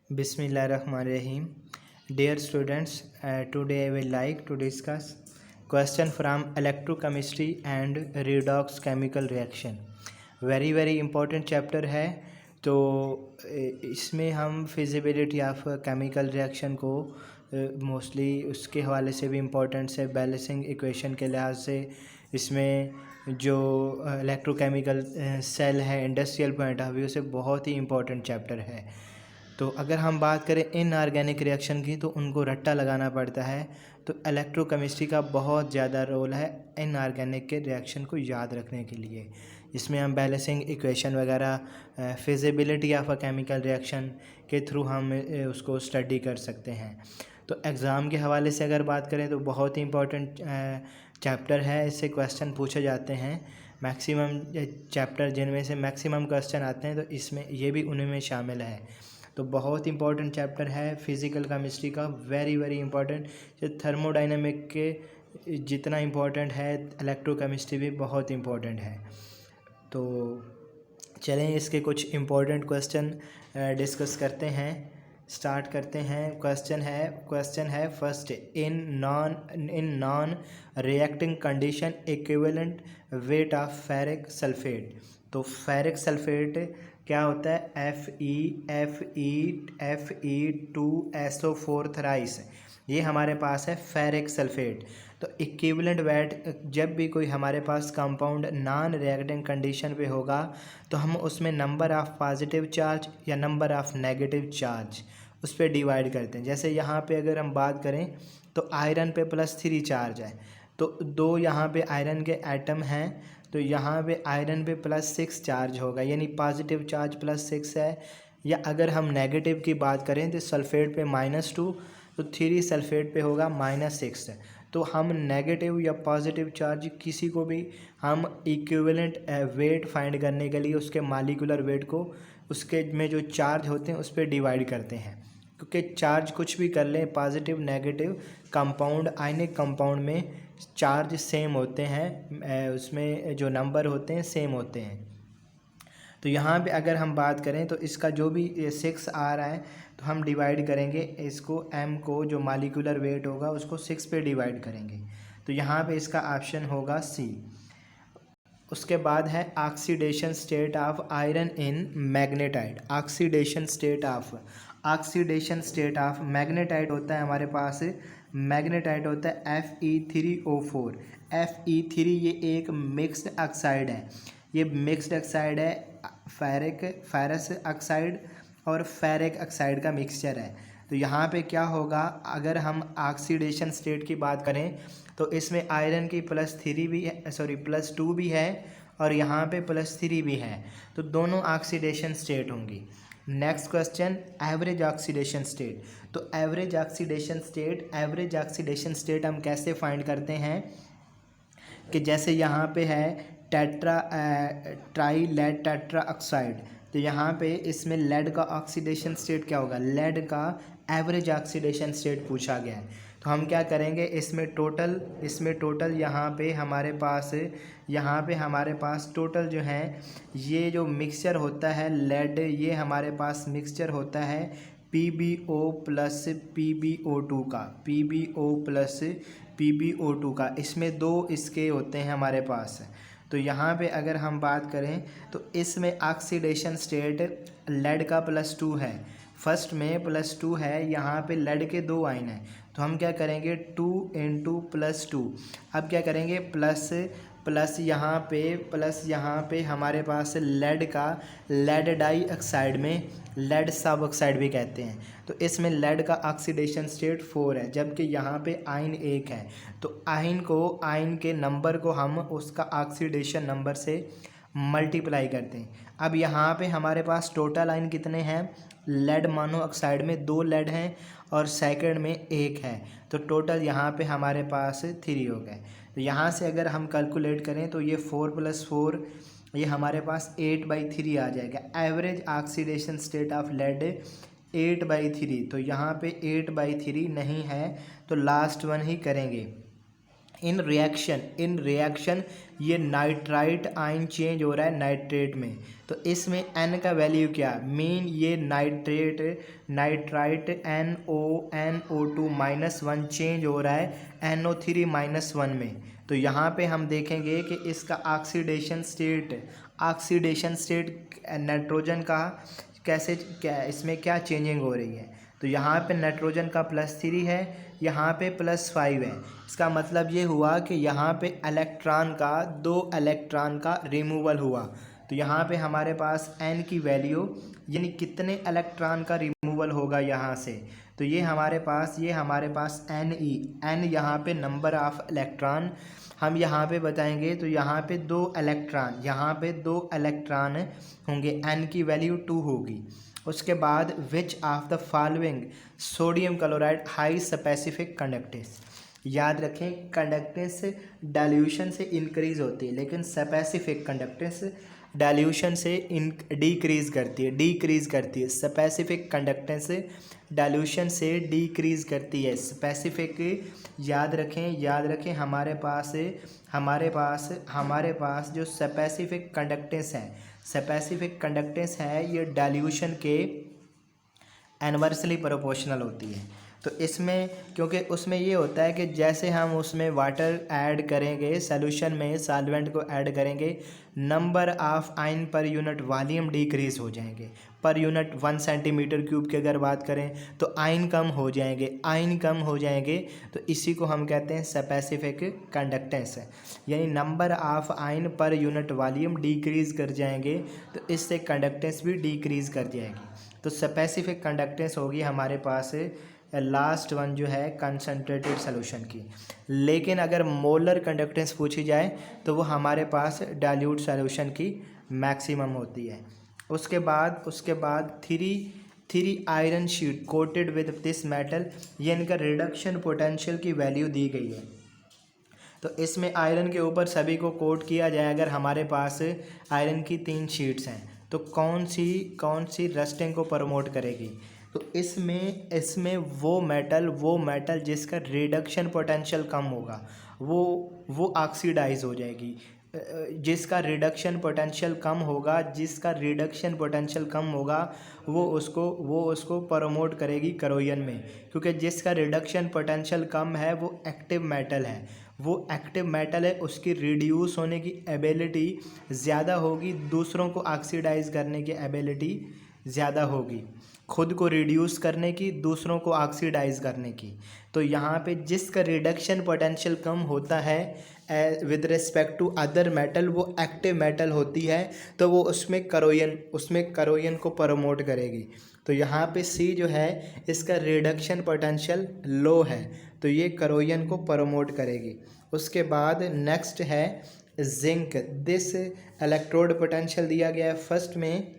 Bismillahirrahmanirrahim. Dear students, today I will like to discuss question from electrochemistry and redox chemical reaction. very important chapter है। तो इसमें हम feasibility of chemical reaction को mostly उसके हवाले से भी इम्पोर्टेंट है। बैलेंसिंग इक्वेशन के लिहाज से इसमें जो इलेक्ट्रोकेमिकल सेल है इंडस्ट्रियल पॉइंट ऑफ व्यू से बहुत ही इम्पोर्टेंट चैप्टर है। तो अगर हम बात करें इनऑर्गेनिक रिएक्शन की तो उनको रट्टा लगाना पड़ता है। तो इलेक्ट्रोकेमिस्ट्री का बहुत ज़्यादा रोल है इनऑर्गेनिक के रिएक्शन को याद रखने के लिए। इसमें हम बैलेंसिंग इक्वेशन वगैरह feasibility of a chemical reaction के थ्रू हम उसको स्टडी कर सकते हैं। तो एग्ज़ाम के हवाले से अगर बात करें तो बहुत ही इम्पोर्टेंट चैप्टर है। इससे क्वेश्चन पूछे जाते हैं मैक्सिमम चैप्टर जिनमें से मैक्सिमम क्वेश्चन आते हैं, तो इसमें ये भी उन्हीं में शामिल है। तो बहुत इंपॉर्टेंट चैप्टर है फिज़िकल केमिस्ट्री का, वेरी इंपॉर्टेंट। थर्मोडाइनमिक के जितना इम्पोर्टेंट है इलेक्ट्रोकेमिस्ट्री भी बहुत इम्पोर्टेंट है। तो चलें इसके कुछ इम्पोर्टेंट क्वेश्चन डिस्कस करते हैं, स्टार्ट करते हैं। क्वेश्चन है first, in non reacting condition equivalent weight of ferric sulphate. तो फेरिक सल्फेट क्या होता है? Fe2SO4 थराइस, ये हमारे पास है फेरिक सल्फेट। तो इक्विवेलेंट वेट जब भी कोई हमारे पास कंपाउंड नॉन रिएक्टिंग कंडीशन पे होगा तो हम उसमें नंबर ऑफ़ पॉजिटिव चार्ज या नंबर ऑफ़ नेगेटिव चार्ज उस पर डिवाइड करते हैं। जैसे यहाँ पे अगर हम बात करें तो आयरन पे +3 चार्ज है, तो 2 यहाँ पे आयरन के एटम हैं, तो यहाँ पे आयरन पे +6 चार्ज होगा, यानी पॉजिटिव चार्ज +6 है। या अगर हम नेगेटिव की बात करें तो सल्फेट पे -2, तो 3 सल्फेट पे होगा -6। तो हम नेगेटिव या पॉजिटिव चार्ज किसी को भी हम इक्विवेलेंट वेट फाइंड करने के लिए उसके मॉलिक्यूलर वेट को उसके में जो चार्ज होते हैं उस पर डिवाइड करते हैं, क्योंकि चार्ज कुछ भी कर लें, positive negative compound ionic compound में चार्ज सेम होते हैं, उसमें जो नंबर होते हैं सेम होते हैं। तो यहाँ पे अगर हम बात करें तो इसका जो भी 6 आ रहा है तो हम डिवाइड करेंगे इसको, m को जो मॉलिक्यूलर वेट होगा उसको 6 पे डिवाइड करेंगे। तो यहाँ पे इसका ऑप्शन होगा सी। उसके बाद है oxidation state of iron in magnetite. Oxidation state of magnetite होता है हमारे पास, मैग्नेटाइट होता है Fe3O4। Fe3 ये एक मिक्स्ड ऑक्साइड है, ये मिक्स्ड ऑक्साइड है, फेरस ऑक्साइड और फेरिक ऑक्साइड का मिक्सचर है। तो यहाँ पे क्या होगा, अगर हम ऑक्सीडेशन स्टेट की बात करें तो इसमें आयरन की +3 भी है, +2 भी है और यहाँ पे +3 भी है, तो दोनों ऑक्सीडेशन स्टेट होंगी। Next question, average oxidation state. तो एवरेज ऑक्सीडेशन स्टेट हम कैसे फाइंड करते हैं कि जैसे यहाँ पे है ट्राई लेड टेट्रा ऑक्साइड, तो यहाँ पे इसमें लेड का ऑक्सीडेशन स्टेट क्या होगा? लेड का एवरेज ऑक्सीडेशन स्टेट पूछा गया है। तो हम क्या करेंगे, इसमें टोटल यहाँ पे हमारे पास टोटल जो है ये जो मिक्सचर होता है लेड, ये हमारे पास मिक्सचर होता है PbO प्लस PbO2 का, इसमें 2 इसके होते हैं हमारे पास। तो यहाँ पे अगर हम बात करें तो इसमें ऑक्सीडेशन स्टेट लेड का +2 है, फर्स्ट में +2 है, यहाँ पे लेड के 2 आयन हैं, तो हम क्या करेंगे 2 × +2। अब क्या करेंगे प्लस यहाँ पे हमारे पास लेड डाई ऑक्साइड में लेड सब ऑक्साइड भी कहते हैं, तो इसमें लेड का ऑक्सीडेशन स्टेट 4 है, जबकि यहाँ पे आयन 1 है। तो आयन के नंबर को हम उसका ऑक्सीडेशन नंबर से मल्टीप्लाई करते हैं। अब यहाँ पे हमारे पास टोटल आयन कितने हैं? लेड मोनो ऑक्साइड में 2 लेड हैं और सेकंड में 1 है, तो टोटल यहाँ पे हमारे पास 3 हो गए। तो यहाँ से अगर हम कैलकुलेट करें तो ये 4 + 4 ये हमारे पास 8/3 आ जाएगा। Average oxidation state of lead 8/3, तो यहाँ पे 8/3 नहीं है तो लास्ट वन ही करेंगे। इन रिएक्शन ये नाइट्राइट आयन चेंज हो रहा है नाइट्रेट में, तो इसमें N का वैल्यू क्या, मीन ये नाइट्राइट NO2 -1 चेंज हो रहा है NO3 -1 में। तो यहाँ पे हम देखेंगे कि इसका ऑक्सीडेशन स्टेट नाइट्रोजन का क्या इसमें क्या चेंजिंग हो रही है। तो यहाँ पे नाइट्रोजन का +3 है, यहाँ पे +5 है। इसका मतलब ये हुआ कि यहाँ पे दो इलेक्ट्रॉन का रिमूवल हुआ। तो यहाँ पे हमारे पास N की वैल्यू यानी कितने इलेक्ट्रॉन का रिमूवल होगा यहाँ से, तो ये हमारे पास N यहाँ पे नंबर ऑफ इलेक्ट्रॉन हम यहाँ पे बताएंगे। तो यहाँ पे दो इलेक्ट्रॉन होंगे, N की वैल्यू 2 होगी। उसके बाद which of the following sodium chloride high specific conductance, याद रखें कंडक्टेंस डाइल्यूशन से इंक्रीज होती है लेकिन स्पेसिफिक कंडक्टेंस डाइल्यूशन से डिक्रीज करती है। स्पेसिफिक कंडक्टेंस डाइल्यूशन से डिक्रीज करती है। स्पेसिफिक याद रखें हमारे पास जो स्पेसिफिक कंडक्टेंस है ये डाइल्यूशन के इन्वर्सली प्रोपोर्शनल होती है। तो इसमें क्योंकि उसमें ये होता है कि जैसे हम उसमें वाटर ऐड करेंगे, सॉल्यूशन में सॉल्वेंट को ऐड करेंगे, number of ion per unit volume decrease हो जाएंगे। पर यूनिट 1 सेंटीमीटर क्यूब की अगर बात करें तो आयन कम हो जाएंगे। तो इसी को हम कहते हैं स्पेसिफिक कंडक्टेंस है, यानी number of ion per unit volume decrease कर जाएंगे, तो इससे कंडक्टेंस भी डिक्रीज कर जाएगी। तो स्पेसिफिक कंडक्टेंस होगी हमारे पास लास्ट वन जो है कंसनट्रेटेड सॉल्यूशन की। लेकिन अगर मोलर कंडक्टेंस पूछी जाए तो वो हमारे पास डाइल्यूट सॉल्यूशन की मैक्सिमम होती है। उसके बाद three iron sheet coated with this metal, ये इनका रिडक्शन पोटेंशियल की वैल्यू दी गई है। तो इसमें आयरन के ऊपर सभी को कोट किया जाए। अगर हमारे पास आयरन की 3 शीट्स हैं तो कौन सी रस्टिंग को प्रमोट करेगी, तो इसमें वो मेटल जिसका रिडक्शन पोटेंशियल कम होगा वो ऑक्सीडाइज हो जाएगी। जिसका रिडक्शन पोटेंशियल कम होगा वो उसको प्रमोट करेगी करोजन में, क्योंकि जिसका रिडक्शन पोटेंशियल कम है वो एक्टिव मेटल है, उसकी रिड्यूस होने की एबिलिटी ज़्यादा होगी, दूसरों को ऑक्सीडाइज करने की एबिलिटी ज़्यादा होगी, खुद को रिड्यूस करने की, दूसरों को ऑक्सीडाइज करने की। तो यहाँ पे जिसका रिडक्शन पोटेंशियल कम होता है with respect to other metal, वो एक्टिव मेटल होती है, तो वो उसमें करोजन को प्रमोट करेगी। तो यहाँ पे सी जो है इसका रिडक्शन पोटेंशियल लो है, तो ये करोजन को प्रमोट करेगी। उसके बाद नेक्स्ट है जिंक। दिस इलेक्ट्रोड पोटेंशियल दिया गया है। फर्स्ट में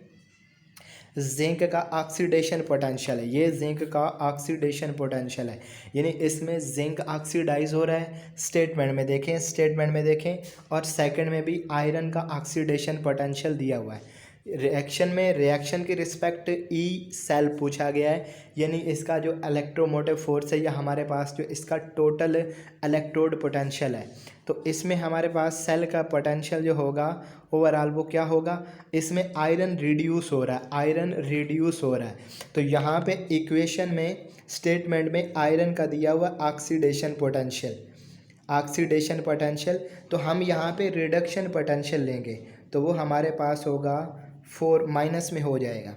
जिंक का ऑक्सीडेशन पोटेंशियल है, ये जिंक का ऑक्सीडेशन पोटेंशियल है, यानी इसमें जिंक ऑक्सीडाइज हो रहा है। स्टेटमेंट में देखें और सेकंड में भी आयरन का ऑक्सीडेशन पोटेंशियल दिया हुआ है। रिएक्शन की रिस्पेक्ट ई सेल पूछा गया है, यानी इसका जो इलेक्ट्रोमोटिव फोर्स है या हमारे पास जो इसका टोटल इलेक्ट्रोड पोटेंशियल है, तो इसमें हमारे पास सेल का पोटेंशियल जो होगा ओवरऑल वो क्या होगा, इसमें आयरन रिड्यूस हो रहा है। तो यहाँ पे इक्वेशन में स्टेटमेंट में आयरन का दिया हुआ ऑक्सीडेशन पोटेंशियल, तो हम यहाँ पे रिडक्शन पोटेंशियल लेंगे तो वो हमारे पास होगा 4 माइनस में हो जाएगा।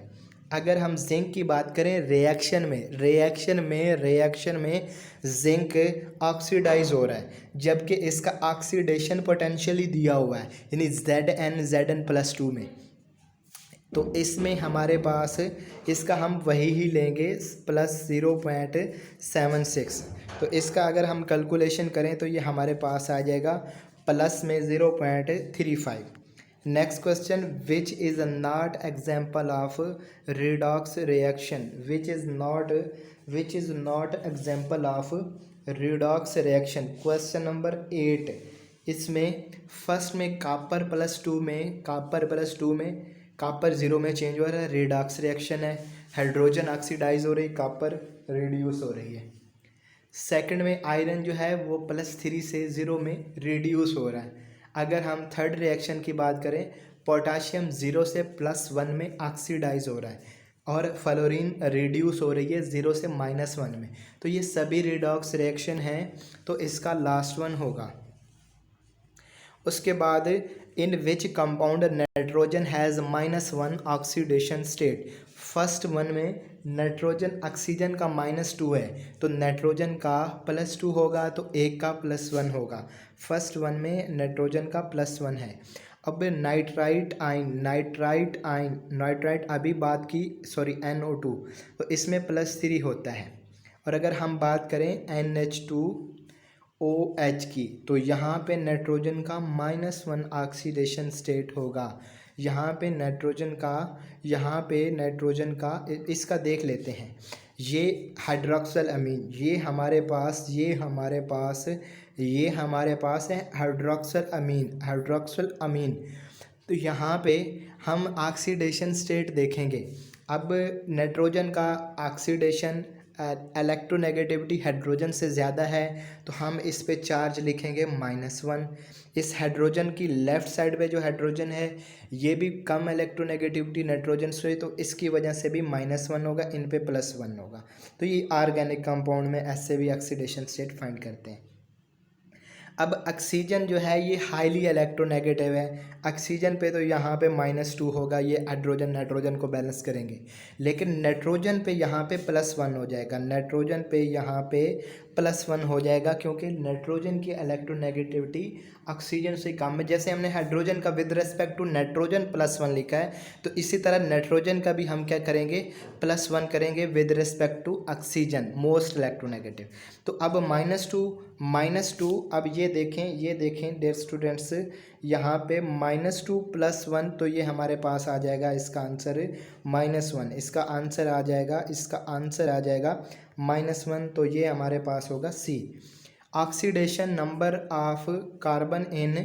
अगर हम जिंक की बात करें रिएक्शन में जिंक ऑक्सीडाइज हो रहा है, जबकि इसका ऑक्सीडेशन पोटेंशियल ही दिया हुआ है, यानी Zn+2 में। तो इसमें हमारे पास इसका हम वही ही लेंगे +0.76। तो इसका अगर हम कैलकुलेशन करें तो ये हमारे पास आ जाएगा प्लस में 0.35। Next question, which is not example of redox reaction, which is not example of redox reaction. Question number 8, इसमें फर्स्ट में कॉपर +2 में कॉपर 0 में चेंज हो रहा है, रिडॉक्स रिएक्शन है, हाइड्रोजन ऑक्सीडाइज हो रही, कॉपर रिड्यूस हो रही है। सेकंड में आयरन जो है वो +3 से 0 में रिड्यूस हो रहा है। अगर हम थर्ड रिएक्शन की बात करें, पोटाशियम 0 से +1 में ऑक्सीडाइज हो रहा है और फ्लोरीन रिड्यूस हो रही है 0 से -1 में। तो ये सभी रिडॉक्स रिएक्शन हैं, तो इसका लास्ट वन होगा। उसके बाद in which compound nitrogen has -1 oxidation state. First one में नाइट्रोजन ऑक्सीजन का -2 है, तो नाइट्रोजन का +2 होगा, तो एक का +1 होगा। फर्स्ट वन में नाइट्रोजन का +1 है। अब नाइट्राइट अभी बात की, सॉरी NO2, तो इसमें +3 होता है। और अगर हम बात करें NH2OH की, तो यहाँ पे नाइट्रोजन का -1 ऑक्सीडेशन स्टेट होगा। यहाँ पे नाइट्रोजन का इसका देख लेते हैं। ये हाइड्रोक्सल अमीन, ये हमारे पास है हाइड्रोक्सल अमीन। तो यहाँ पे हम ऑक्सीडेशन स्टेट देखेंगे। अब नाइट्रोजन का ऑक्सीडेशन इलेक्ट्रोनेगेटिविटी हाइड्रोजन से ज़्यादा है, तो हम इस पे चार्ज लिखेंगे -1। इस हाइड्रोजन की लेफ़्ट साइड पे जो हाइड्रोजन है ये भी कम इलेक्ट्रोनेगेटिविटी नाइट्रोजन से, तो इसकी वजह से भी -1 होगा, इन पे +1 होगा। तो ये ऑर्गेनिक कंपाउंड में ऐसे भी ऑक्सीडेशन स्टेट फाइंड करते हैं। अब ऑक्सीजन जो है ये हाईली इलेक्ट्रोनेगेटिव है। ऑक्सीजन पे तो यहाँ पे -2 होगा, ये नाइट्रोजन को बैलेंस करेंगे। लेकिन नाइट्रोजन पे यहाँ पे +1 हो जाएगा, क्योंकि नाइट्रोजन की इलेक्ट्रोनेगेटिविटी ऑक्सीजन से कम है। जैसे हमने हाइड्रोजन का विद रिस्पेक्ट टू नाइट्रोजन +1 लिखा है, तो इसी तरह नाइट्रोजन का भी हम क्या करेंगे, +1 करेंगे with respect to oxygen, most electronegative. तो अब -2, अब ये देखें डियर स्टूडेंट्स, यहाँ पे -2 +1, तो ये हमारे पास आ जाएगा, इसका आंसर -1, इसका आंसर आ जाएगा -1, तो ये हमारे पास होगा C. Oxidation number of carbon in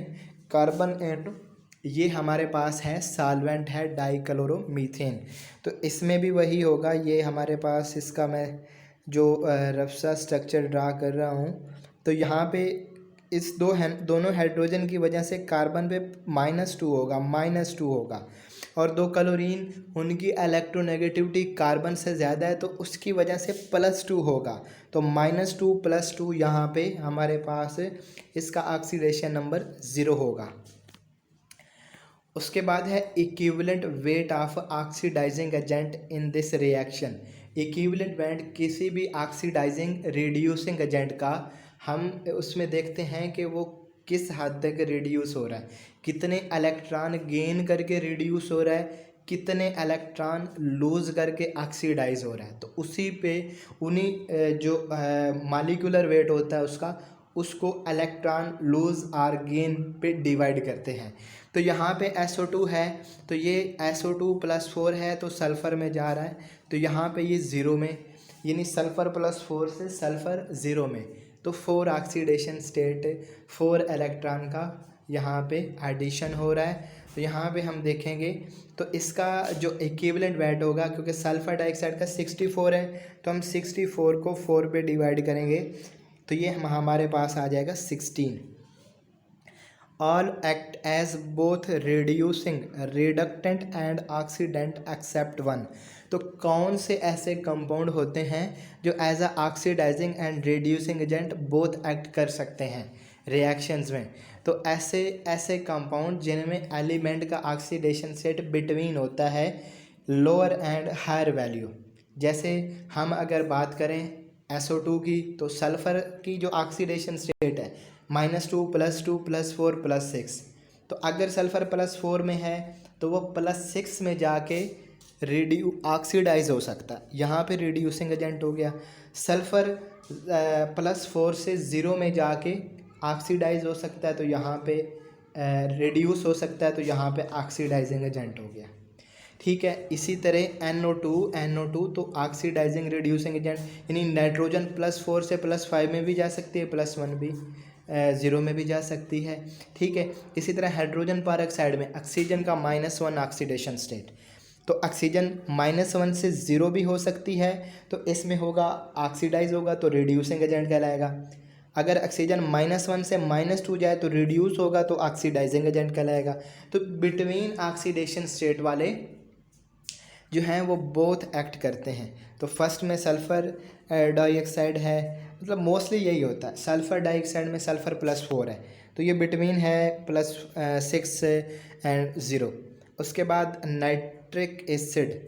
ये हमारे पास है सॉल्वेंट है डाइक्लोरोमीथेन। तो इसमें भी वही होगा, ये हमारे पास, इसका मैं जो रफ सा स्ट्रक्चर ड्रा कर रहा हूँ, तो यहाँ पे इस दोनों हाइड्रोजन की वजह से कार्बन पे -2 होगा और 2 क्लोरीन, उनकी इलेक्ट्रोनेगेटिविटी कार्बन से ज़्यादा है, तो उसकी वजह से +2 होगा। तो -2 +2 यहाँ पे हमारे पास इसका ऑक्सीडेशन नंबर 0 होगा। उसके बाद है equivalent weight of oxidizing agent in this reaction. Equivalent weight किसी भी ऑक्सीडाइजिंग रिड्यूसिंग एजेंट का हम उसमें देखते हैं कि वो किस हद तक रिड्यूस हो रहा है, कितने इलेक्ट्रॉन गेन करके रिड्यूस हो रहा है, कितने इलेक्ट्रॉन लूज़ करके ऑक्सीडाइज हो रहा है। तो उसी पे उन्हीं जो मॉलिक्यूलर वेट होता है उसको इलेक्ट्रॉन लूज़ और गेन पे डिवाइड करते हैं। तो यहाँ पे SO2 है, तो ये SO2 +4 है, तो सल्फ़र में जा रहा है, तो यहाँ पे ये 0 में, यानी सल्फ़र +4 से सल्फ़र 0 में, तो 4 ऑक्सीडेशन स्टेट, 4 इलेक्ट्रॉन का यहाँ पे एडिशन हो रहा है। तो यहाँ पे हम देखेंगे तो इसका जो इक्विवेलेंट वेट होगा, क्योंकि सल्फ़र डाइऑक्साइड का 64 है, तो हम 64 को 4 पे डिवाइड करेंगे, तो ये हमारे पास आ जाएगा 16। All act as both reducing reductant and oxidant except 1। तो कौन से ऐसे कंपाउंड होते हैं जो as a oxidizing and reducing agent both act कर सकते हैं रिएक्शंस में। तो ऐसे कंपाउंड जिनमें एलिमेंट का ऑक्सीडेशन स्टेट बिटवीन होता है लोअर एंड हायर वैल्यू। जैसे हम अगर बात करें SO2 की, तो सल्फ़र की जो ऑक्सीडेशन स्टेट है -2 +2 +4 +6। तो अगर सल्फ़र +4 में है तो वो +6 में जाके ऑक्सीडाइज हो सकता है, यहाँ पे रिड्यूसिंग एजेंट हो गया। सल्फ़र +4 से 0 में जाके ऑक्सीडाइज हो सकता है, तो यहाँ पे रिड्यूस हो सकता है, तो यहाँ पे ऑक्सीडाइजिंग एजेंट हो गया। ठीक है, इसी तरह NO2 तो ऑक्सीडाइजिंग रिड्यूसिंग एजेंट, यानी नाइट्रोजन +4 से +5 में भी जा सकती है, +1 भी 0 में भी जा सकती है। ठीक है, इसी तरह हाइड्रोजन पर ऑक्साइड में ऑक्सीजन का -1 ऑक्सीडेशन स्टेट, तो ऑक्सीजन -1 से 0 भी हो सकती है, तो इसमें होगा ऑक्सीडाइज होगा तो रिड्यूसिंग एजेंट कहलाएगा। अगर ऑक्सीजन -1 से -2 जाए तो रिड्यूस होगा तो ऑक्सीडाइजिंग एजेंट कहलाएगा। तो बिटवीन ऑक्सीडेशन स्टेट वाले जो हैं वो बोथ एक्ट करते हैं। तो फर्स्ट में सल्फ़र डाइऑक्साइड है, मतलब मोस्टली यही होता है। सल्फ़र डाइऑक्साइड में सल्फ़र +4 है, तो ये बिटवीन है +6 एंड 0। उसके बाद नाइट्रिक एसिड,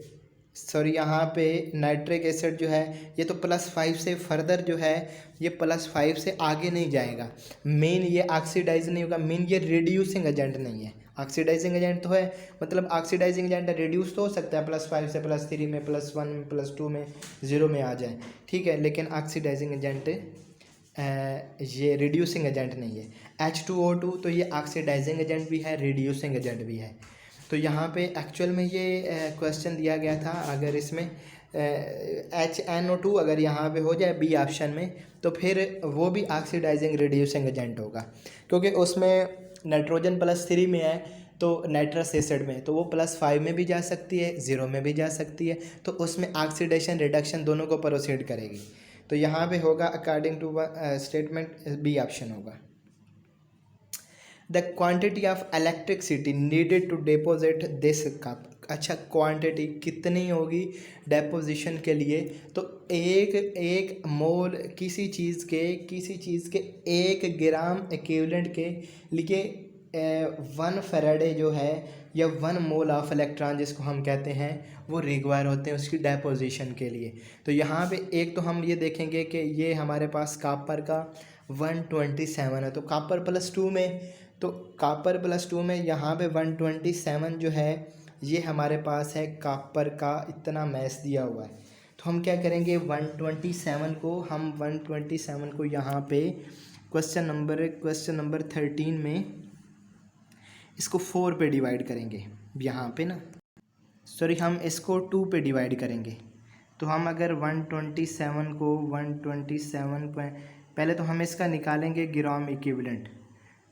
सॉरी यहाँ पे नाइट्रिक एसिड जो है ये तो +5 से फर्दर जो है ये +5 से आगे नहीं जाएगा। मेन ये ऑक्सीडाइज नहीं होगा, मेन ये रिड्यूसिंग एजेंट नहीं है। ऑक्सीडाइजिंग एजेंट तो है, मतलब ऑक्सीडाइजिंग एजेंट रिड्यूस तो हो सकता है +5 से +3 में, +1 में, +2 में, 0 में आ जाए, ठीक है, लेकिन ऑक्सीडाइजिंग एजेंट ये रिड्यूसिंग एजेंट नहीं है। H2O2 तो ये ऑक्सीडाइजिंग एजेंट भी है, रिड्यूसिंग एजेंट भी है। तो यहाँ पे एक्चुअल में ये क्वेश्चन दिया गया था, अगर इसमें HNO2 अगर यहाँ पे हो जाए बी ऑप्शन में तो फिर वो भी ऑक्सीडाइजिंग रिड्यूसिंग एजेंट होगा, क्योंकि उसमें नाइट्रोजन +3 में है तो नाइट्रस एसिड में, तो वो +5 में भी जा सकती है, 0 में भी जा सकती है, तो उसमें ऑक्सीडेशन रिडक्शन दोनों को प्रोसीड करेगी। तो यहाँ पे होगा according to statement B option होगा। The quantity of electricity needed to deposit this cup. अच्छा, क्वांटिटी कितनी होगी डेपोजिशन के लिए, तो एक मोल किसी चीज़ के 1 ग्राम इक्विवेलेंट के लिए 1 फैराडे जो है या 1 मोल ऑफ इलेक्ट्रॉन जिसको हम कहते हैं वो रिक्वायर होते हैं उसकी डेपोजिशन के लिए। तो यहाँ पे एक तो हम ये देखेंगे कि ये हमारे पास कॉपर का 127 है, तो कॉपर +2 में, तो कॉपर +2 में यहाँ पे 127 जो है ये हमारे पास है कॉपर का इतना मैस दिया हुआ है। तो हम क्या करेंगे 127 को यहाँ पे क्वेश्चन नंबर 13 में इसको 4 पे डिवाइड करेंगे, यहाँ पे ना, सॉरी हम इसको 2 पे डिवाइड करेंगे। तो हम अगर 127 को 127 पहले तो हम इसका निकालेंगे ग्राम इक्विवेलेंट,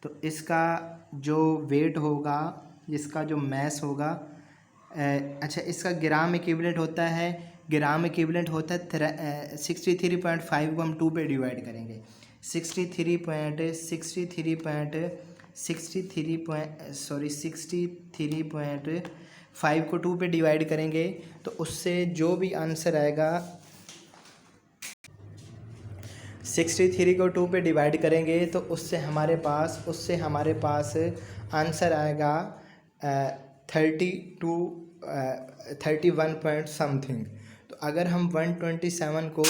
तो इसका जो वेट होगा, इसका जो मैस होगा, अच्छा इसका ग्राम इक्विवेलेंट होता है, 63.5 को हम 2 पे डिवाइड करेंगे। 63.5 को 2 पे डिवाइड करेंगे तो उससे जो भी आंसर आएगा, 63 को 2 पे डिवाइड करेंगे तो उससे हमारे पास आंसर आएगा 31 पॉइंट समथिंग। तो अगर हम 127 को,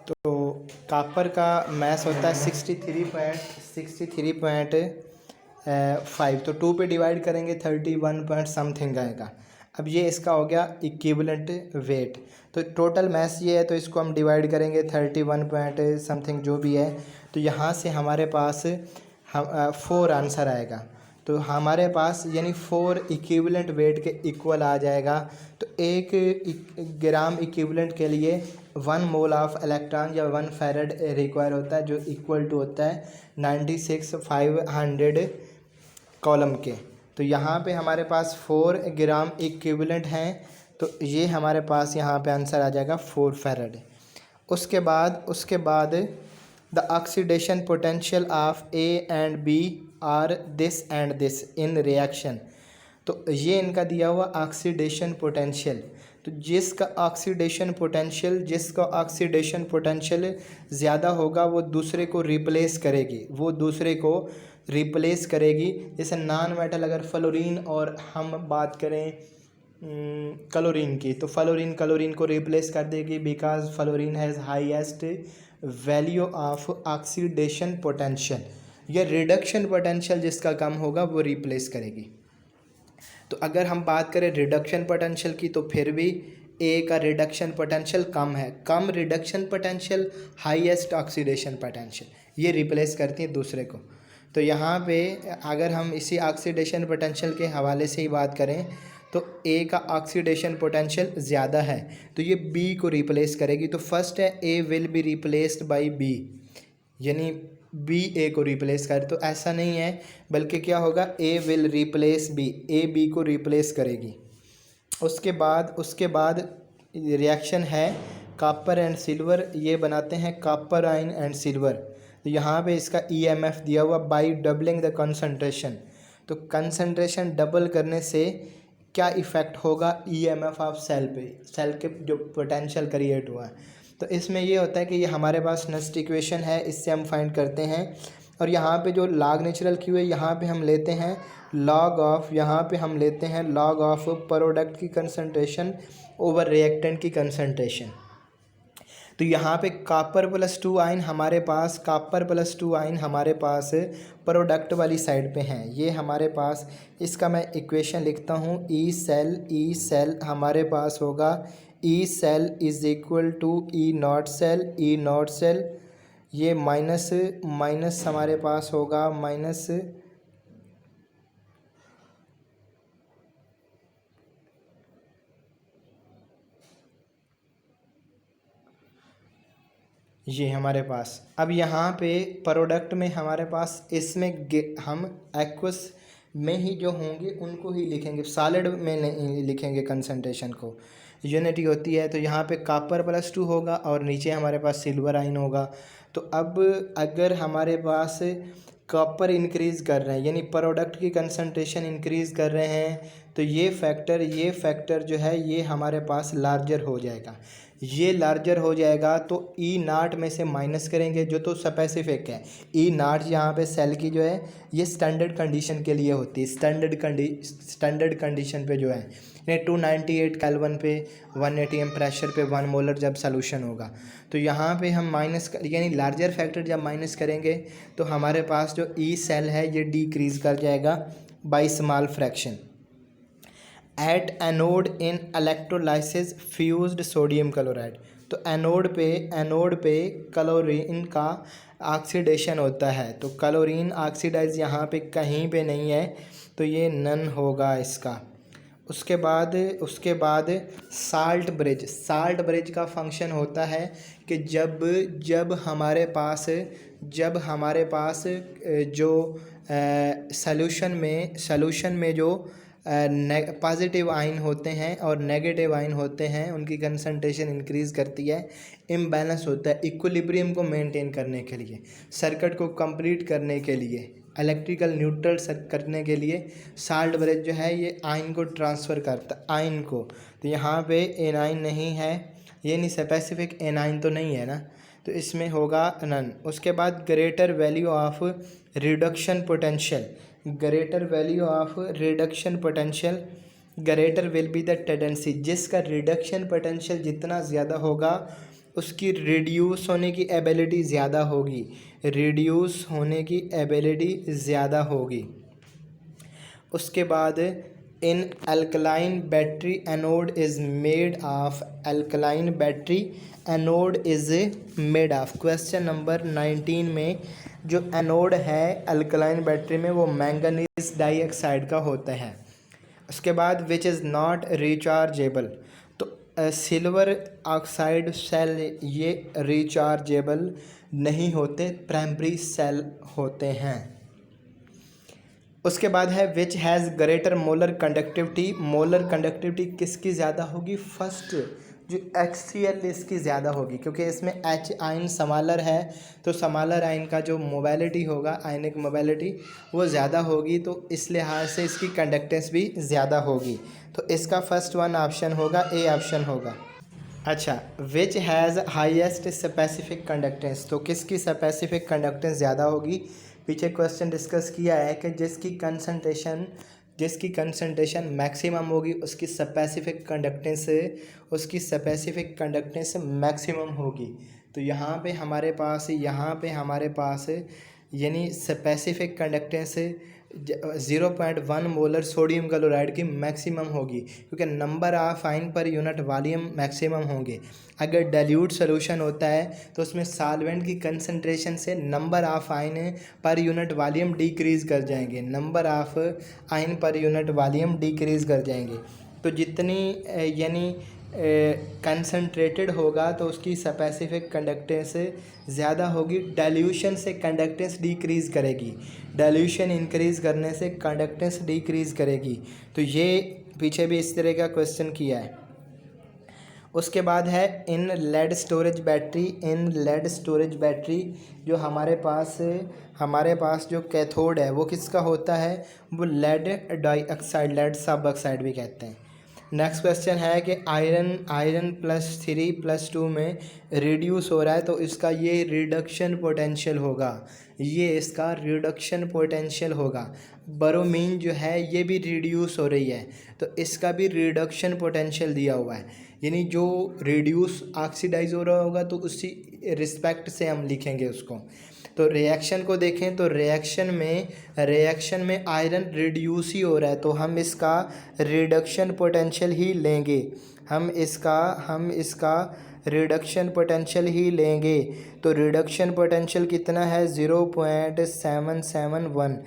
तो कॉपर का मैस होता है 63.5, तो 2 पे डिवाइड करेंगे 31 पॉइंट समथिंग आएगा। अब ये इसका हो गया इक्विवेलेंट वेट, तो टोटल मैस ये है, तो इसको हम डिवाइड करेंगे 31 पॉइंट समथिंग जो भी है, तो यहाँ से हमारे पास 4 आंसर आएगा। तो हमारे पास यानी 4 इक्विवेलेंट वेट के इक्वल आ जाएगा। तो 1 ग्राम इक्विवेलेंट के लिए 1 मोल ऑफ इलेक्ट्रॉन या 1 फैराड रिक्वायर होता है, जो इक्वल टू होता है 96,500 कॉलम के। तो यहाँ पे हमारे पास 4 ग्राम इक्विवेलेंट हैं, तो ये हमारे पास यहाँ पे आंसर आ जाएगा 4 फैराड। उसके बाद the oxidation potential of A and B are this and this in reaction. तो ये इनका दिया हुआ ऑक्सीडेशन पोटेंशियल, तो जिसका ऑक्सीडेशन पोटेंशियल ज़्यादा होगा वो दूसरे को रिप्लेस करेगी। जैसे नॉन मेटल अगर फ्लोरीन और हम बात करें क्लोरीन की, तो क्लोरीन को रिप्लेस कर देगी, because fluorine has highest value of oxidation potential. या रिडक्शन पोटेंशियल जिसका कम होगा वो रिप्लेस करेगी। तो अगर हम बात करें रिडक्शन पोटेंशियल की, तो फिर भी ए का रिडक्शन पोटेंशियल कम है, कम reduction potential highest oxidation potential, ये रिप्लेस करती है दूसरे को। तो यहाँ पे अगर हम इसी ऑक्सीडेशन पोटेंशियल के हवाले से ही बात करें तो ए का ऑक्सीडेशन पोटेंशियल ज़्यादा है, तो ये बी को रिप्लेस करेगी। तो फर्स्ट है A will be replaced by B, यानी बी ए को रिप्लेस करे, तो ऐसा नहीं है, बल्कि क्या होगा, A will replace B, A B को रिप्लेस करेगी। उसके बाद रिएक्शन है कॉपर एंड सिल्वर, ये बनाते हैं कॉपर आयन एंड सिल्वर। तो यहाँ पे इसका ईएमएफ दिया हुआ बाय डबलिंग द कंसंट्रेशन। तो कंसंट्रेशन डबल करने से क्या इफ़ेक्ट होगा ईएमएफ ऑफ सेल पे, सेल के जो पोटेंशियल क्रिएट हुआ है। तो इसमें ये होता है कि ये हमारे पास नेक्स्ट इक्वेशन है, इससे हम फाइंड करते हैं। और यहाँ पे जो लॉग नेचुरल क्यू है, यहाँ पे हम लेते हैं लॉग ऑफ, यहाँ पे हम लेते हैं लॉग ऑफ प्रोडक्ट की कंसंट्रेशन ओवर रिएक्टेंट की कंसंट्रेशन। तो यहाँ पे कॉपर प्लस 2 आयन हमारे पास, कॉपर प्लस 2 आयन हमारे पास प्रोडक्ट वाली साइड पे हैं, ये हमारे पास। इसका मैं इक्वेशन लिखता हूँ, ई सेल हमारे पास होगा E cell is equal to E naught cell, ये माइनस हमारे पास होगा माइनस ये हमारे पास। अब यहाँ पे प्रोडक्ट में हमारे पास, इसमें हम एक्वस में ही जो होंगे उनको ही लिखेंगे, सॉलिड में नहीं लिखेंगे कंसंट्रेशन को, यूनिटी होती है। तो यहाँ पे कॉपर प्लस 2 होगा और नीचे हमारे पास सिल्वर आयन होगा। तो अब अगर हमारे पास कॉपर इंक्रीज़ कर रहे हैं, यानी प्रोडक्ट की कंसंट्रेशन इंक्रीज़ कर रहे हैं, तो ये फैक्टर जो है ये हमारे पास लार्जर हो जाएगा। ये लार्जर हो जाएगा तो ई नाट में से माइनस करेंगे, जो तो स्पेसिफिक है। ई नाट यहाँ पे सेल की जो है ये स्टैंडर्ड कंडीशन के लिए होती है, स्टैंडर्ड कंडीशन पे जो है 298 केल्विन पे 180 एम प्रेशर पे 1 मोलर जब सॉल्यूशन होगा। तो यहाँ पे हम माइनस यानी लार्जर फैक्टर जब माइनस करेंगे तो हमारे पास जो ई सेल है ये डिक्रीज़ कर जाएगा by small fraction. At anode in electrolysis fused sodium chloride. तो एनोड पे क्लोरीन का ऑक्सीडेशन होता है, तो क्लोरीन ऑक्सीडाइज यहाँ पे कहीं पे नहीं है, तो ये नन होगा इसका। उसके बाद साल्ट ब्रिज का फंक्शन होता है कि जब हमारे पास जो सॉल्यूशन में जो पॉजिटिव आयन होते हैं और नेगेटिव आयन होते हैं, उनकी कंसंट्रेशन इंक्रीज़ करती है, इम्बैलेंस होता है। इक्विलिब्रियम को मेंटेन करने के लिए, सर्किट को कंप्लीट करने के लिए, इलेक्ट्रिकल न्यूट्रल करने के लिए साल्ट ब्रिज जो है ये आयन को ट्रांसफ़र करता है, आयन को। तो यहाँ पे एनाइन नहीं है, ये नहीं स्पेसिफिक एनाइन तो नहीं है ना, तो इसमें होगा नन। उसके बाद greater value of reduction potential, greater will be the tendency, जिसका रिडक्शन पोटेंशियल जितना ज़्यादा होगा उसकी रिड्यूस होने की एबिलिटी ज़्यादा होगी, उसके बाद in alkaline battery anode is made of question number 19 में जो एनोड है अल्कलाइन बैटरी में वो मैंगनीज डाइऑक्साइड का होता है। उसके बाद विच इज़ नॉट रिचार्जेबल, तो सिल्वर ऑक्साइड सेल ये रिचार्जेबल नहीं होते, प्राइमरी सेल होते हैं। उसके बाद है which has greater molar conductivity किसकी ज़्यादा होगी, फर्स्ट जो HCl इसकी ज़्यादा होगी, क्योंकि इसमें H आयन समालर है, तो समालर आयन का जो मोबिलिटी होगा, आयनिक मोबिलिटी वो ज़्यादा होगी, तो इस लिहाज से इसकी कंडक्टेंस भी ज़्यादा होगी। तो इसका फर्स्ट वन ऑप्शन होगा, ए ऑप्शन होगा। अच्छा, which has highest specific conductance, तो किसकी स्पेसिफिक कंडक्टेंस ज़्यादा होगी। पीछे क्वेश्चन डिस्कस किया है कि जिसकी कंसंट्रेशन मैक्सिमम होगी उसकी स्पेसिफिक कंडक्टेंस मैक्सिमम होगी। तो यहाँ पे हमारे पास यानी specific conductance 0.1 molar sodium chloride की मैक्सिमम होगी, क्योंकि number of ion per unit volume maximum होंगे। अगर डाइल्यूट सॉल्यूशन होता है तो उसमें सॉल्वेंट की कंसंट्रेशन से number of ion per unit volume decrease कर जाएंगे, तो जितनी यानी कंसनट्रेटेड होगा तो उसकी स्पेसिफिक कंडक्टेंस ज़्यादा होगी, डाइल्यूशन से कंडक्टेंस डिक्रीज़ करेगी, डाइल्यूशन इंक्रीज़ करने से कंडक्टेंस डिक्रीज़ करेगी। तो ये पीछे भी इस तरह का क्वेश्चन किया है। उसके बाद है इन लेड स्टोरेज बैटरी जो हमारे पास जो कैथोड है वो किसका होता है, वो लेड डाइऑक्साइड, लेड सब ऑक्साइड भी कहते हैं। नेक्स्ट क्वेश्चन है कि आयरन +3+2 में रिड्यूस हो रहा है तो इसका ये रिडक्शन पोटेंशियल होगा, ब्रोमीन जो है ये भी रिड्यूस हो रही है तो इसका भी रिडक्शन पोटेंशियल दिया हुआ है, यानी जो रिड्यूस ऑक्सीडाइज हो रहा होगा तो उसी रिस्पेक्ट से हम लिखेंगे उसको। तो रिएक्शन को देखें तो रिएक्शन में आयरन रिड्यूस ही हो रहा है तो हम इसका रिडक्शन पोटेंशियल ही लेंगे, हम इसका रिडक्शन पोटेंशियल ही लेंगे। तो रिडक्शन पोटेंशियल कितना है 0.771।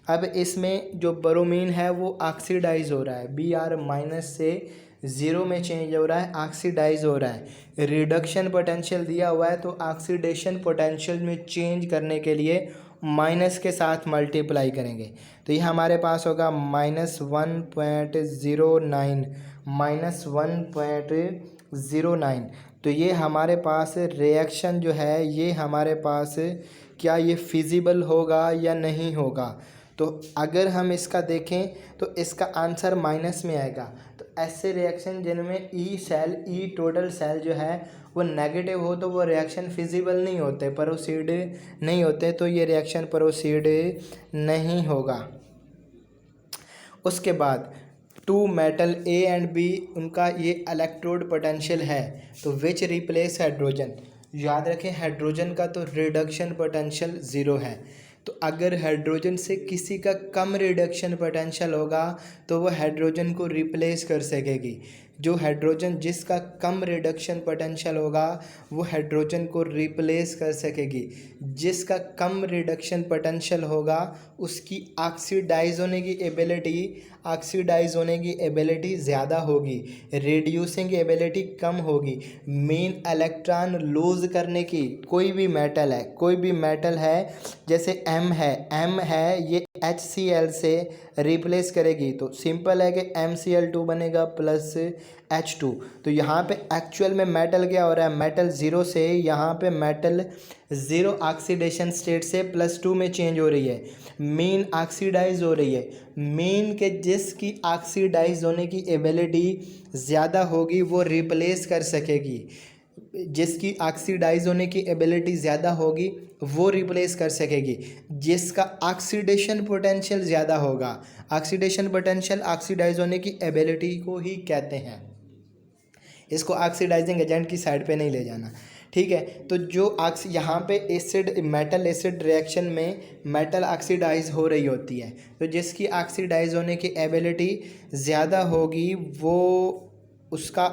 अब इसमें जो ब्रोमीन है वो ऑक्सीडाइज हो रहा है, Br- से 0 में चेंज हो रहा है, ऑक्सीडाइज हो रहा है। रिडक्शन पोटेंशियल दिया हुआ है तो ऑक्सीडेशन पोटेंशियल में चेंज करने के लिए माइनस के साथ मल्टीप्लाई करेंगे तो ये हमारे पास होगा -1.09। तो ये हमारे पास रिएक्शन जो है ये हमारे पास क्या ये फिजिबल होगा या नहीं होगा। तो अगर हम इसका देखें तो इसका आंसर माइनस में आएगा। तो ऐसे रिएक्शन जिनमें ई टोटल सेल जो है वो नेगेटिव हो तो वो रिएक्शन फिजिबल नहीं होते, प्रोसीड नहीं होते, तो ये रिएक्शन प्रोसीड नहीं होगा। उसके बाद 2 मेटल ए एंड बी उनका ये इलेक्ट्रोड पोटेंशियल है तो विच रिप्लेस हाइड्रोजन। याद रखें हाइड्रोजन का तो रिडक्शन पोटेंशियल 0 है, तो अगर हाइड्रोजन से किसी का कम रिडक्शन पोटेंशियल होगा तो वह हाइड्रोजन को रिप्लेस कर सकेगी। जो हाइड्रोजन जिसका कम रिडक्शन पोटेंशियल होगा वो हाइड्रोजन को रिप्लेस कर सकेगी। जिसका कम रिडक्शन पोटेंशियल होगा उसकी ऑक्सीडाइज होने की एबिलिटी ज़्यादा होगी, रिड्यूसिंग एबिलिटी कम होगी। मेन इलेक्ट्रॉन लूज़ करने की कोई भी मेटल है जैसे एम है ये HCl से रिप्लेस करेगी तो सिंपल है कि MCl2 बनेगा प्लस H2। तो यहाँ पे एक्चुअल में मेटल क्या हो रहा है, मेटल 0 से यहाँ पे मेटल 0 ऑक्सीडेशन स्टेट से +2 में चेंज हो रही है, मीन ऑक्सीडाइज हो रही है। मीन के जिसकी ऑक्सीडाइज होने की एबिलिटी ज़्यादा होगी वो रिप्लेस कर सकेगी, जिसकी ऑक्सीडाइज होने की एबिलिटी ज़्यादा होगी वो रिप्लेस कर सकेगी। जिसका ऑक्सीडेशन पोटेंशियल ज़्यादा होगा, ऑक्सीडेशन पोटेंशियल ऑक्सीडाइज होने की एबिलिटी को ही कहते हैं, इसको ऑक्सीडाइजिंग एजेंट की साइड पे नहीं ले जाना, ठीक है। तो जो यहाँ पे मेटल एसिड रिएक्शन में मेटल ऑक्सीडाइज हो रही होती है तो जिसकी ऑक्सीडाइज होने की एबिलिटी ज़्यादा होगी वो उसका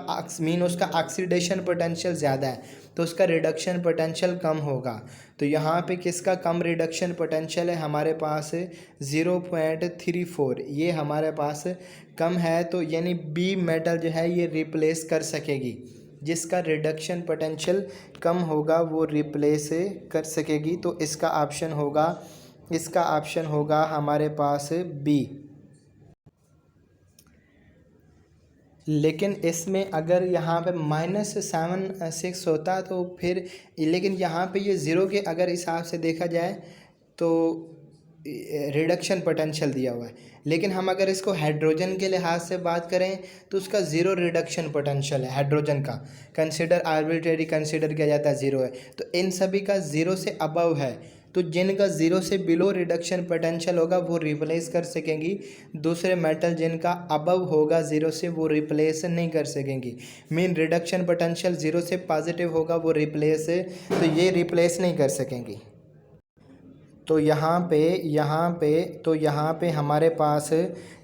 ऑक्सीडेशन पोटेंशियल ज़्यादा है तो उसका रिडक्शन पोटेंशियल कम होगा। तो यहाँ पे किसका कम रिडक्शन पोटेंशियल है, हमारे पास 0.34, ये हमारे पास कम है तो यानी बी मेटल जो है ये रिप्लेस कर सकेगी, जिसका रिडक्शन पोटेंशियल कम होगा वो रिप्लेस कर सकेगी। तो इसका ऑप्शन होगा हमारे पास बी। लेकिन इसमें अगर यहाँ पे -7.6 होता तो फिर, लेकिन यहाँ पे ये 0 के अगर हिसाब से देखा जाए तो रिडक्शन पोटेंशियल दिया हुआ है, लेकिन हम अगर इसको हाइड्रोजन के लिहाज से बात करें तो उसका 0 रिडक्शन पोटेंशियल है। हाइड्रोजन का आर्बिट्रेरी कंसिडर किया जाता है 0 है, तो इन सभी का 0 से अबव है तो जिनका 0 से बिलो रिडक्शन पोटेंशियल होगा वो रिप्लेस कर सकेंगी, दूसरे मेटल जिनका अबव होगा 0 से वो रिप्लेस नहीं कर सकेंगी। मीन रिडक्शन पोटेंशियल 0 से पॉजिटिव होगा वो रिप्लेस, तो ये रिप्लेस नहीं कर सकेंगी। तो यहाँ पे हमारे पास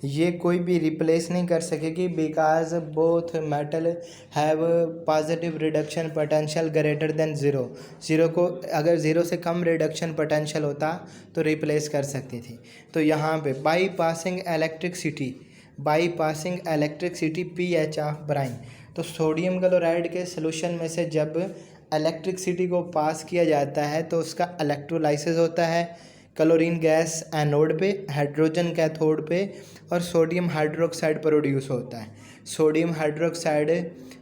ये कोई भी रिप्लेस नहीं कर सकेगी because both metal have positive reduction potential greater than 0 को अगर 0 से कम रिडक्शन पोटेंशियल होता तो रिप्लेस कर सकती थी। तो यहाँ पे by passing electricity PH of Bryan, तो सोडियम क्लोराइड के सोल्यूशन में से जब इलेक्ट्रिसिटी को पास किया जाता है तो उसका इलेक्ट्रोलाइसिस होता है। क्लोरीन गैस एनोड पे, हाइड्रोजन कैथोड पे और सोडियम हाइड्रोक्साइड प्रोड्यूस होता है। सोडियम हाइड्रोक्साइड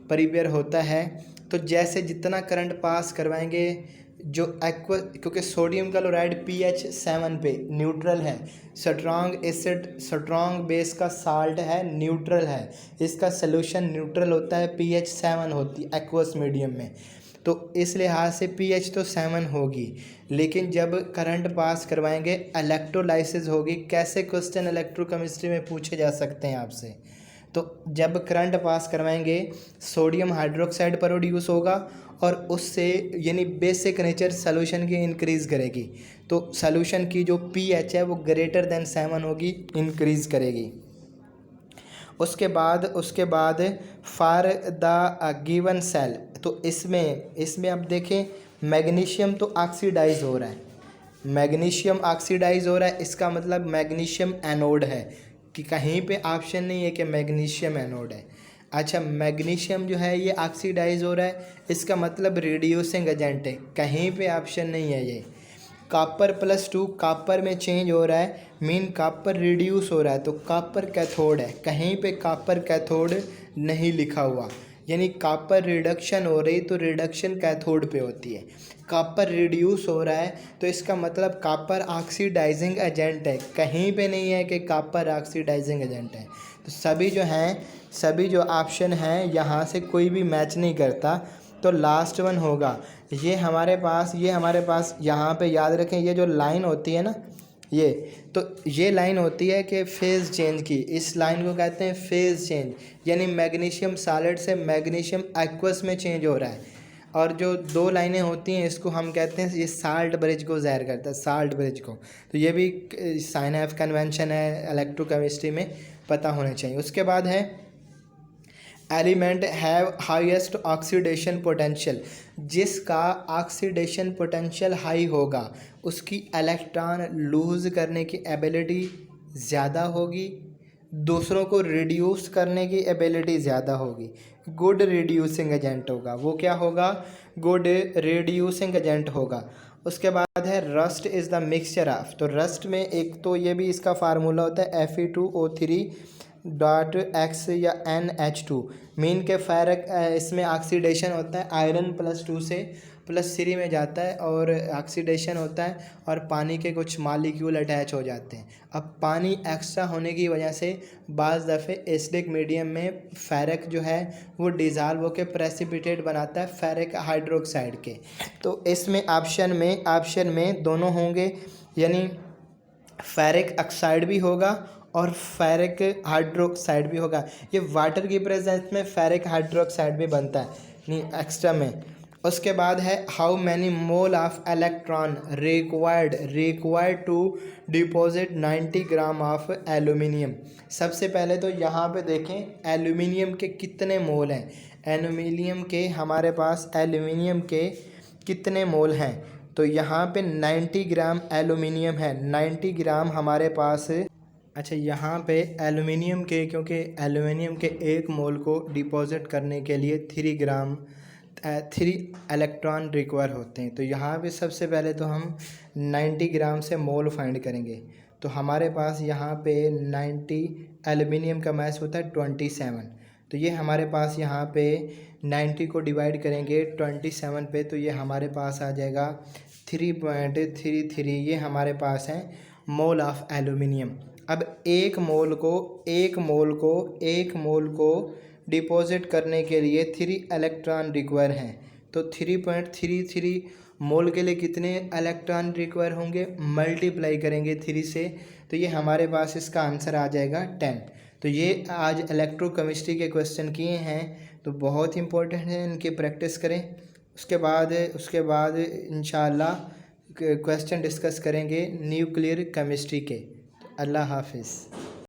प्रिपेयर होता है। तो जैसे जितना करंट पास करवाएंगे जो एक्वा, क्योंकि सोडियम क्लोराइड pH 7 पे न्यूट्रल है, स्ट्रॉन्ग एसिड स्ट्रॉन्ग बेस का साल्ट है, न्यूट्रल है, इसका सोल्यूशन न्यूट्रल होता है, pH 7 होती है एक्वस मीडियम में। तो इस लिहाज से pH तो 7 होगी, लेकिन जब करंट पास करवाएंगे इलेक्ट्रोलाइसिस होगी। कैसे क्वेश्चन इलेक्ट्रोकेमिस्ट्री में पूछे जा सकते हैं आपसे। तो जब करंट पास करवाएंगे सोडियम हाइड्रोक्साइड प्रोड्यूस होगा और उससे यानी बेसिक नेचर सॉल्यूशन की इंक्रीज़ करेगी। तो सॉल्यूशन की जो pH है वो ग्रेटर देन 7 होगी, इंक्रीज़ करेगी। उसके बाद फॉर द गिवन सेल, तो इसमें अब देखें मैग्नीशियम तो ऑक्सीडाइज हो रहा है, मैग्नीशियम ऑक्सीडाइज हो रहा है, इसका मतलब मैग्नीशियम एनोड है कि कहीं पे ऑप्शन नहीं है कि मैग्नीशियम एनोड है। अच्छा, मैग्नीशियम जो है ये ऑक्सीडाइज हो रहा है, इसका मतलब रिड्यूसिंग एजेंट है, कहीं पे ऑप्शन नहीं है ये। कॉपर +2 कॉपर में चेंज हो रहा है, मीन कॉपर रिड्यूस हो रहा है, तो कॉपर कैथोड है, कहीं पे कॉपर कैथोड नहीं लिखा हुआ, यानी कॉपर रिडक्शन हो रही तो रिडक्शन कैथोड पे होती है। कॉपर रिड्यूस हो रहा है तो इसका मतलब कॉपर ऑक्सीडाइजिंग एजेंट है, कहीं पे नहीं है कि कॉपर ऑक्सीडाइजिंग एजेंट है। तो सभी जो ऑप्शन हैं यहाँ से कोई भी मैच नहीं करता, तो लास्ट वन होगा। ये हमारे पास यहाँ पे याद रखें, ये जो लाइन होती है ना, ये लाइन होती है कि फेज़ चेंज की, इस लाइन को कहते हैं फेज़ चेंज, यानी मैग्नीशियम सॉलिड से मैग्नीशियम एक्वस में चेंज हो रहा है। और जो दो लाइनें होती हैं इसको हम कहते हैं, ये साल्ट ब्रिज को ज़ाहिर करता है, साल्ट ब्रिज को। तो ये भी साइन ऑफ कन्वेंशन है, इलेक्ट्रोकेमिस्ट्री में पता होना चाहिए। उसके बाद है element have highest oxidation potential, जिसका ऑक्सीडेशन पोटेंशियल हाई होगा उसकी इलेक्ट्रॉन लूज़ करने की एबिलिटी ज़्यादा होगी, दूसरों को रिड्यूस करने की एबिलिटी ज़्यादा होगी, गुड रिड्यूसिंग एजेंट होगा। वो क्या होगा? गुड रिड्यूसिंग एजेंट होगा। उसके बाद है rust is the mixture of, तो रस्ट में एक तो ये भी इसका फार्मूला होता है Fe2O3.X या NH2, मीन के फेरक इसमें ऑक्सीडेशन होता है, आयरन +2 से +3 में जाता है और ऑक्सीडेशन होता है और पानी के कुछ मॉलिक्यूल अटैच हो जाते हैं। अब पानी एक्स्ट्रा होने की वजह से बाज़ दफ़े एसिडिक मीडियम में फेरक जो है वो डिज़ाल्व होकर प्रेसिपिटेट बनाता है फेरिक हाइड्रोक्साइड के। तो इसमें ऑप्शन में दोनों होंगे, यानी फेरिक ऑक्साइड भी होगा और फेरिक हाइड्रोक्साइड भी होगा। ये वाटर की प्रेजेंस में फेरिक हाइड्रोक्साइड भी बनता है, नहीं एक्स्ट्रा में। उसके बाद है how many mole of electron required to deposit 90 gram of aluminium. सबसे पहले तो यहाँ पे देखें एल्यूमिनियम के कितने मोल हैं, एल्यूमिनियम के हमारे पास एल्यूमिनियम के कितने मोल हैं। तो यहाँ पे 90 ग्राम एल्यूमिनियम है, 90 ग्राम हमारे पास। अच्छा, यहाँ पे एल्यूमिनियम के, क्योंकि एल्यूमिनियम के 1 मोल को डिपॉजिट करने के लिए 3 इलेक्ट्रॉन रिक्वायर होते हैं। तो यहाँ पे सबसे पहले तो हम 90 ग्राम से मोल फाइंड करेंगे। तो हमारे पास यहाँ पे 90 एल्यूमिनियम का मास होता है 27। तो ये हमारे पास यहाँ पे 90 को डिवाइड करेंगे 27 पे, तो ये हमारे पास आ जाएगा 3.33। ये हमारे पास है मोल ऑफ एल्यूमिनियम। अब एक मोल को डिपॉजिट करने के लिए 3 इलेक्ट्रॉन रिक्वायर हैं। तो 3.33 मोल के लिए कितने इलेक्ट्रॉन रिक्वायर होंगे, मल्टीप्लाई करेंगे 3 से, तो ये हमारे पास इसका आंसर आ जाएगा 10। तो ये आज इलेक्ट्रोकेमिस्ट्री के क्वेश्चन किए हैं, तो बहुत इंपॉर्टेंट है, इनकी प्रैक्टिस करें। उसके बाद इंशाअल्लाह क्वेश्चन डिस्कस करेंगे न्यूक्लियर केमिस्ट्री के। अल्लाह हाफिज़।